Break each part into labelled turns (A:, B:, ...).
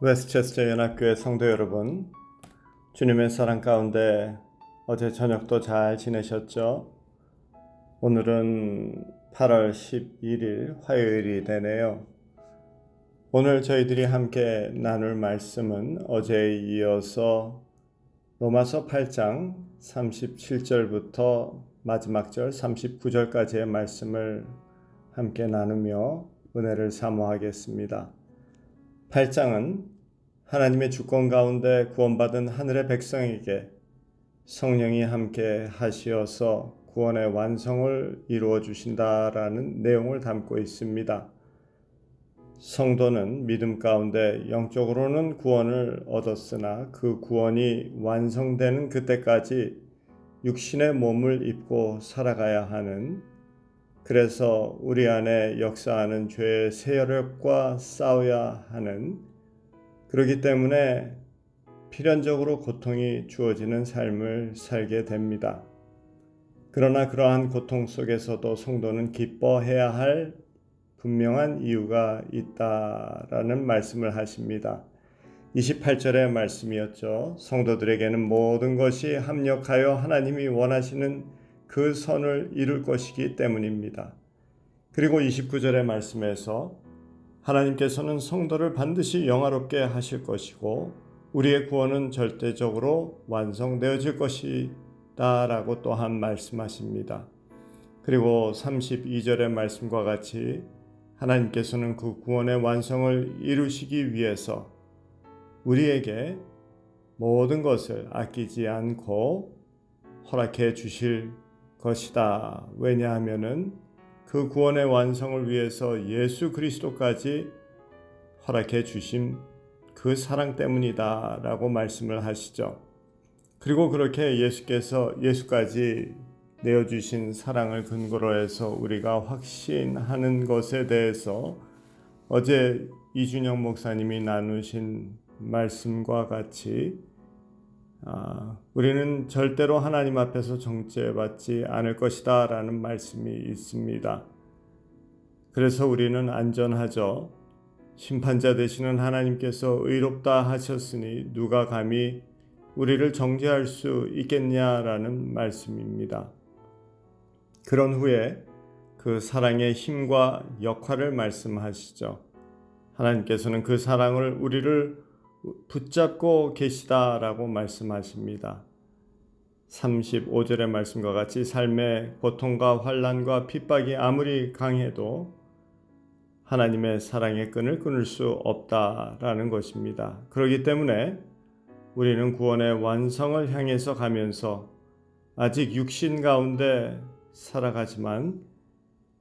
A: 웨스트체스터 연합교회 성도 여러분, 주님의 사랑 가운데 어제 저녁도 잘 지내셨죠? 오늘은 8월 11일 화요일이 되네요. 오늘 저희들이 함께 나눌 말씀은 어제에 이어서 로마서 8장 37절부터 마지막 절 39절까지의 말씀을 함께 나누며 은혜를 사모하겠습니다. 8장은 하나님의 주권 가운데 구원받은 하늘의 백성에게 성령이 함께 하시어서 구원의 완성을 이루어 주신다라는 내용을 담고 있습니다. 성도는 믿음 가운데 영적으로는 구원을 얻었으나 그 구원이 완성되는 그때까지 육신의 몸을 입고 살아가야 하는, 그래서 우리 안에 역사하는 죄의 세력과 싸워야 하는, 그렇기 때문에 필연적으로 고통이 주어지는 삶을 살게 됩니다. 그러나 그러한 고통 속에서도 성도는 기뻐해야 할 분명한 이유가 있다라는 말씀을 하십니다. 28절의 말씀이었죠. 성도들에게는 모든 것이 합력하여 하나님이 원하시는 그 선을 이룰 것이기 때문입니다. 그리고 29절의 말씀에서 하나님께서는 성도를 반드시 영화롭게 하실 것이고 우리의 구원은 절대적으로 완성되어질 것이다 라고 또한 말씀하십니다. 그리고 32절의 말씀과 같이 하나님께서는 그 구원의 완성을 이루시기 위해서 우리에게 모든 것을 아끼지 않고 허락해 주실 것이다. 왜냐하면은 그 구원의 완성을 위해서 예수 그리스도까지 허락해 주신 그 사랑 때문이다 라고 말씀을 하시죠. 그리고 그렇게 예수까지 내어주신 사랑을 근거로 해서 우리가 확신하는 것에 대해서 어제 이준영 목사님이 나누신 말씀과 같이 우리는 절대로 하나님 앞에서 정죄받지 않을 것이다 라는 말씀이 있습니다. 그래서 우리는 안전하죠. 심판자 되시는 하나님께서 의롭다 하셨으니 누가 감히 우리를 정죄할 수 있겠냐라는 말씀입니다. 그런 후에 그 사랑의 힘과 역할을 말씀하시죠. 하나님께서는 그 사랑을 우리를 붙잡고 계시다라고 말씀하십니다. 35절의 말씀과 같이 삶의 고통과 환난과 핍박이 아무리 강해도 하나님의 사랑의 끈을 끊을 수 없다라는 것입니다. 그렇기 때문에 우리는 구원의 완성을 향해서 가면서 아직 육신 가운데 살아가지만,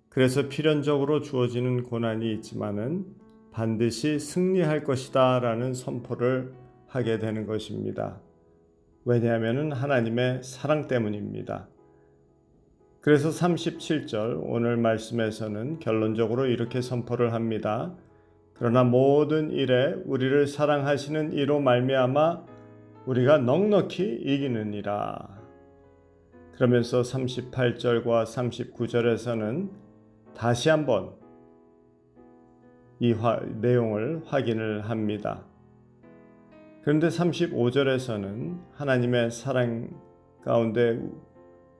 A: 그래서 필연적으로 주어지는 고난이 있지만은 반드시 승리할 것이다 라는 선포를 하게 되는 것입니다. 왜냐하면 하나님의 사랑 때문입니다. 그래서 37절 오늘 말씀에서는 결론적으로 이렇게 선포를 합니다. 그러나 모든 일에 우리를 사랑하시는 이로 말미암아 우리가 넉넉히 이기느니라. 그러면서 38절과 39절에서는 다시 한번 이 내용을 확인을 합니다. 그런데 35절에서는 하나님의 사랑 가운데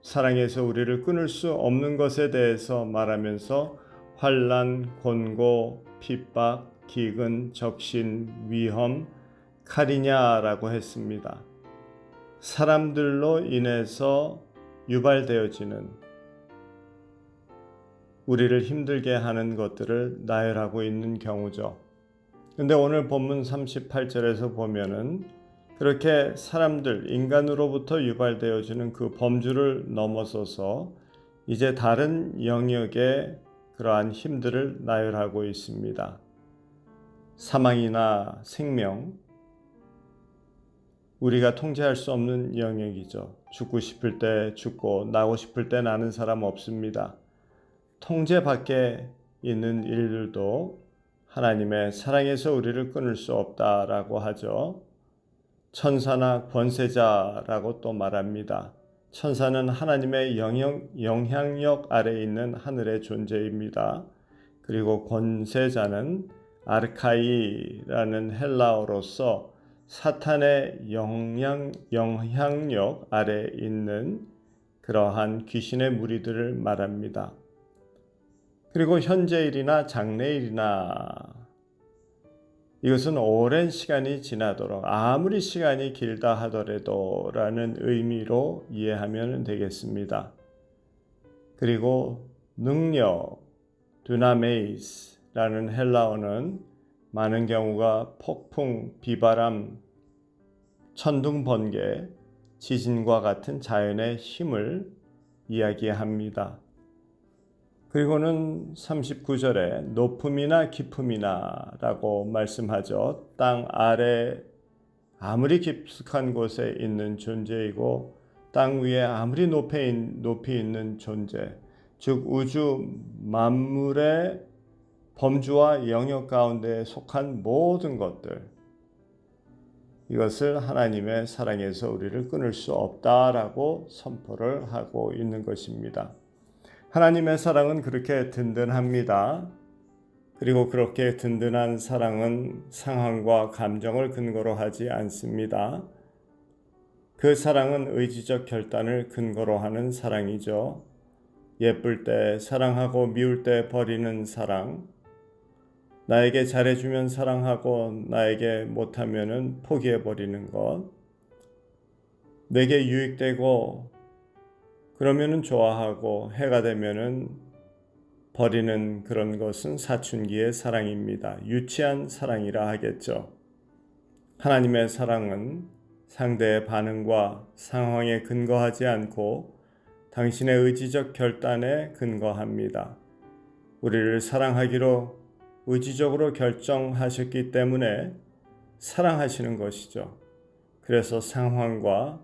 A: 사랑에서 우리를 끊을 수 없는 것에 대해서 말하면서 환난, 곤고, 핍박, 기근, 적신, 위험, 칼이냐라고 했습니다. 사람들로 인해서 유발되어지는, 우리를 힘들게 하는 것들을 나열하고 있는 경우죠. 근데 오늘 본문 38절에서 보면은 그렇게 사람들, 인간으로부터 유발되어지는 그 범주를 넘어서서 이제 다른 영역의 그러한 힘들을 나열하고 있습니다. 사망이나 생명, 우리가 통제할 수 없는 영역이죠. 죽고 싶을 때 죽고 나고 싶을 때 나는 사람 없습니다. 통제 밖에 있는 일들도 하나님의 사랑에서 우리를 끊을 수 없다라고 하죠. 천사나 권세자라고 또 말합니다. 천사는 하나님의 영향력 아래에 있는 하늘의 존재입니다. 그리고 권세자는 아르카이라는 헬라어로서 사탄의 영향력 아래 있는 그러한 귀신의 무리들을 말합니다. 그리고 현재일이나 장래일이나 이것은 오랜 시간이 지나도록 아무리 시간이 길다 하더라도 라는 의미로 이해하면 되겠습니다. 그리고 능력, 두나메이스라는 헬라어는 많은 경우가 폭풍, 비바람, 천둥, 번개, 지진과 같은 자연의 힘을 이야기합니다. 그리고는 39절에 높음이나 깊음이나 라고 말씀하죠. 땅 아래 아무리 깊숙한 곳에 있는 존재이고 땅 위에 아무리 높이 있는 존재, 즉 우주 만물의 범주와 영역 가운데 속한 모든 것들, 이것을 하나님의 사랑에서 우리를 끊을 수 없다라고 선포를 하고 있는 것입니다. 하나님의 사랑은 그렇게 든든합니다. 그리고 그렇게 든든한 사랑은 상황과 감정을 근거로 하지 않습니다. 그 사랑은 의지적 결단을 근거로 하는 사랑이죠. 예쁠 때 사랑하고 미울 때 버리는 사랑, 나에게 잘해주면 사랑하고 나에게 못하면 포기해버리는 것, 내게 유익되고 그러면은 좋아하고 해가 되면은 버리는 그런 것은 사춘기의 사랑입니다. 유치한 사랑이라 하겠죠. 하나님의 사랑은 상대의 반응과 상황에 근거하지 않고 당신의 의지적 결단에 근거합니다. 우리를 사랑하기로 의지적으로 결정하셨기 때문에 사랑하시는 것이죠. 그래서 상황과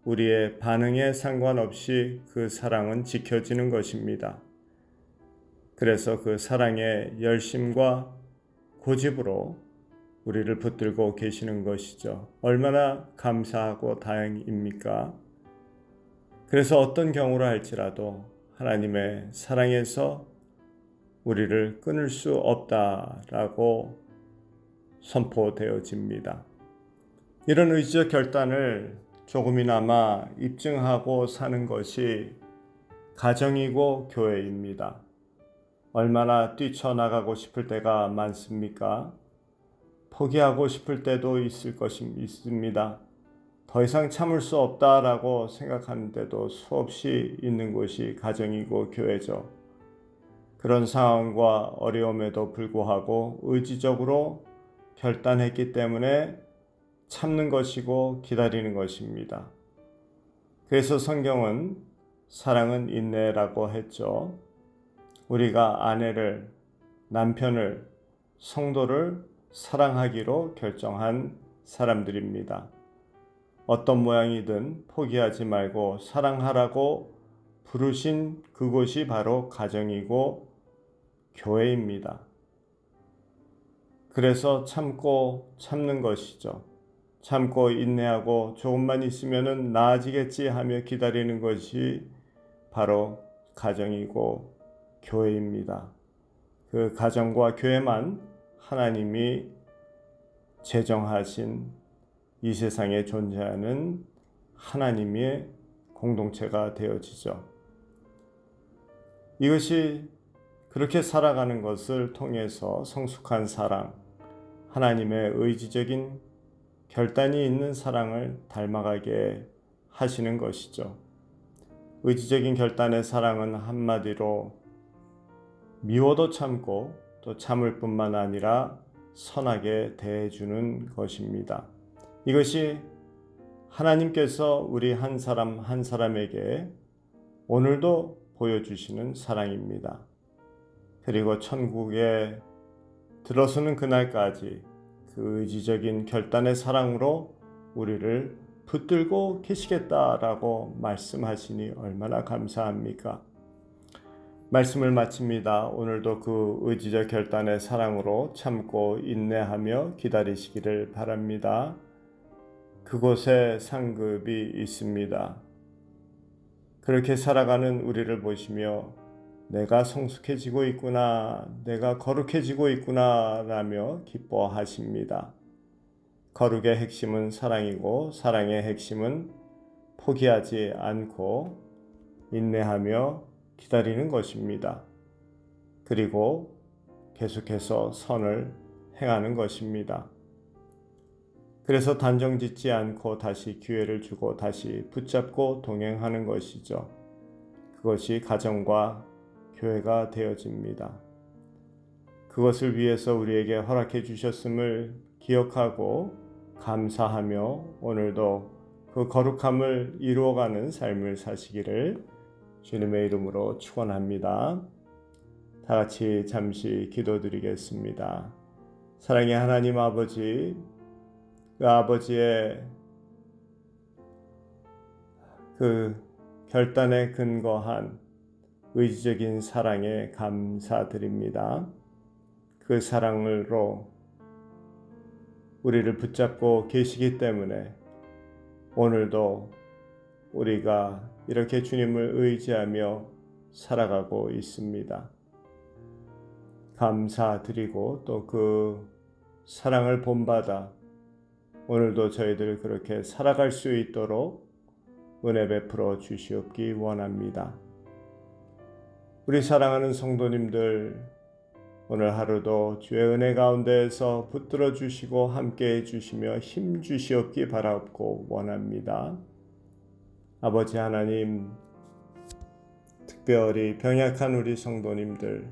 A: 우리의 반응에 상관없이 그 사랑은 지켜지는 것입니다. 그래서 그 사랑의 열심과 고집으로 우리를 붙들고 계시는 것이죠. 얼마나 감사하고 다행입니까? 그래서 어떤 경우라 할지라도 하나님의 사랑에서 우리를 끊을 수 없다라고 선포되어집니다. 이런 의지적 결단을 조금이나마 입증하고 사는 것이 가정이고 교회입니다. 얼마나 뛰쳐나가고 싶을 때가 많습니까? 포기하고 싶을 때도 있습니다. 더 이상 참을 수 없다라고 생각하는 때도 수없이 있는 곳이 가정이고 교회죠. 그런 상황과 어려움에도 불구하고 의지적으로 결단했기 때문에 참는 것이고 기다리는 것입니다. 그래서 성경은 사랑은 인내라고 했죠. 우리가 아내를, 남편을, 성도를 사랑하기로 결정한 사람들입니다. 어떤 모양이든 포기하지 말고 사랑하라고 부르신 그곳이 바로 가정이고 교회입니다. 그래서 참는 것이죠. 참고 인내하고 조금만 있으면 나아지겠지 하며 기다리는 것이 바로 가정이고 교회입니다. 그 가정과 교회만 하나님이 제정하신 이 세상에 존재하는 하나님의 공동체가 되어지죠. 이것이 그렇게 살아가는 것을 통해서 성숙한 사랑, 하나님의 의지적인 결단이 있는 사랑을 닮아가게 하시는 것이죠. 의지적인 결단의 사랑은 한마디로 미워도 참고 또 참을 뿐만 아니라 선하게 대해주는 것입니다. 이것이 하나님께서 우리 한 사람 한 사람에게 오늘도 보여주시는 사랑입니다. 그리고 천국에 들어서는 그날까지 그 의지적인 결단의 사랑으로 우리를 붙들고 계시겠다라고 말씀하시니 얼마나 감사합니까? 말씀을 마칩니다. 오늘도 그 의지적 결단의 사랑으로 참고 인내하며 기다리시기를 바랍니다. 그곳에 상급이 있습니다. 그렇게 살아가는 우리를 보시며 내가 성숙해지고 있구나, 내가 거룩해지고 있구나 라며 기뻐하십니다. 거룩의 핵심은 사랑이고 사랑의 핵심은 포기하지 않고 인내하며 기다리는 것입니다. 그리고 계속해서 선을 행하는 것입니다. 그래서 단정짓지 않고 다시 기회를 주고 다시 붙잡고 동행하는 것이죠. 그것이 가정과 교회가 되어집니다. 그것을 위해서 우리에게 허락해 주셨음을 기억하고 감사하며 오늘도 그 거룩함을 이루어가는 삶을 사시기를 주님의 이름으로 축원합니다. 다 같이 잠시 기도드리겠습니다. 사랑의 하나님 아버지, 그 아버지의 그 결단에 근거한 의지적인 사랑에 감사드립니다. 그 사랑으로 우리를 붙잡고 계시기 때문에 오늘도 우리가 이렇게 주님을 의지하며 살아가고 있습니다. 감사드리고 또 그 사랑을 본받아 오늘도 저희들 그렇게 살아갈 수 있도록 은혜 베풀어 주시옵기 원합니다. 우리 사랑하는 성도님들, 오늘 하루도 주의 은혜 가운데에서 붙들어 주시고 함께해 주시며 힘 주시옵기 바라옵고 원합니다. 아버지 하나님, 특별히 병약한 우리 성도님들,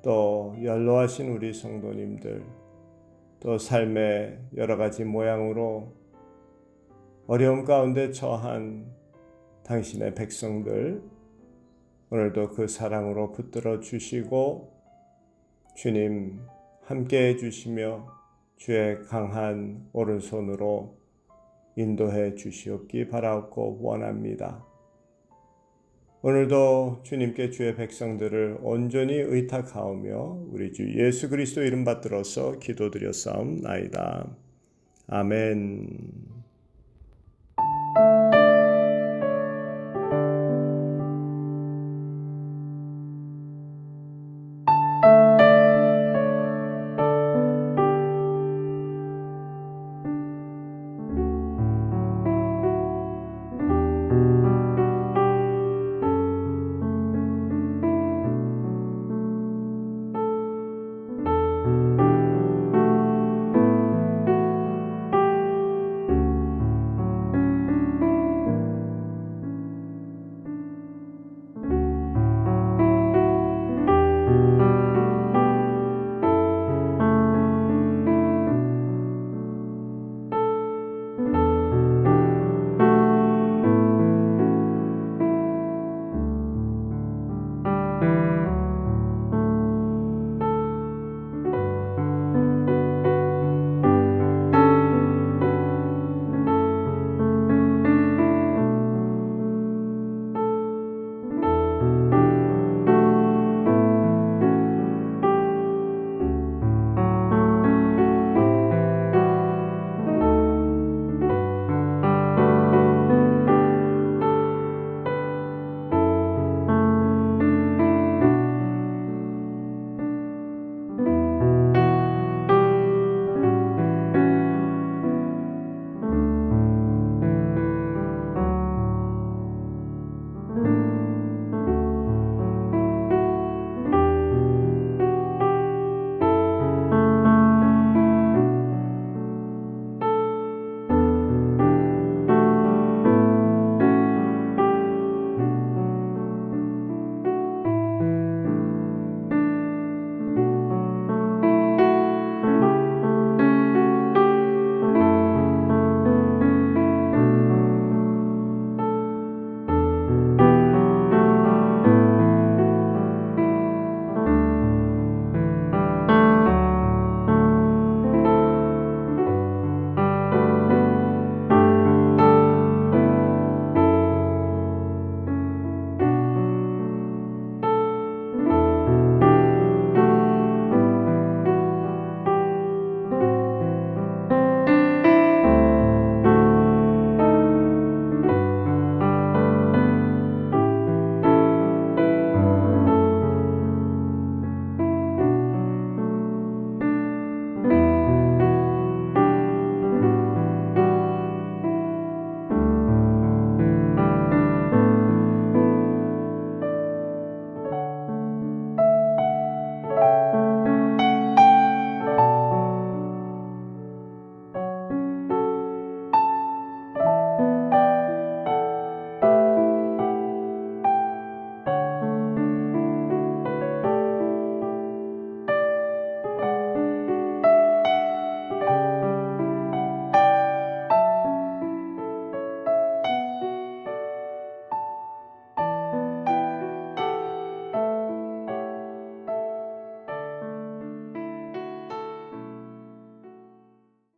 A: 또 연로하신 우리 성도님들, 또 삶의 여러 가지 모양으로 어려움 가운데 처한 당신의 백성들, 오늘도 그 사랑으로 붙들어 주시고 주님 함께 해주시며 주의 강한 오른손으로 인도해 주시옵기 바라옵고 원합니다. 오늘도 주님께 주의 백성들을 온전히 의탁하오며 우리 주 예수 그리스도 이름 받들어서 기도드렸사옵나이다. 아멘.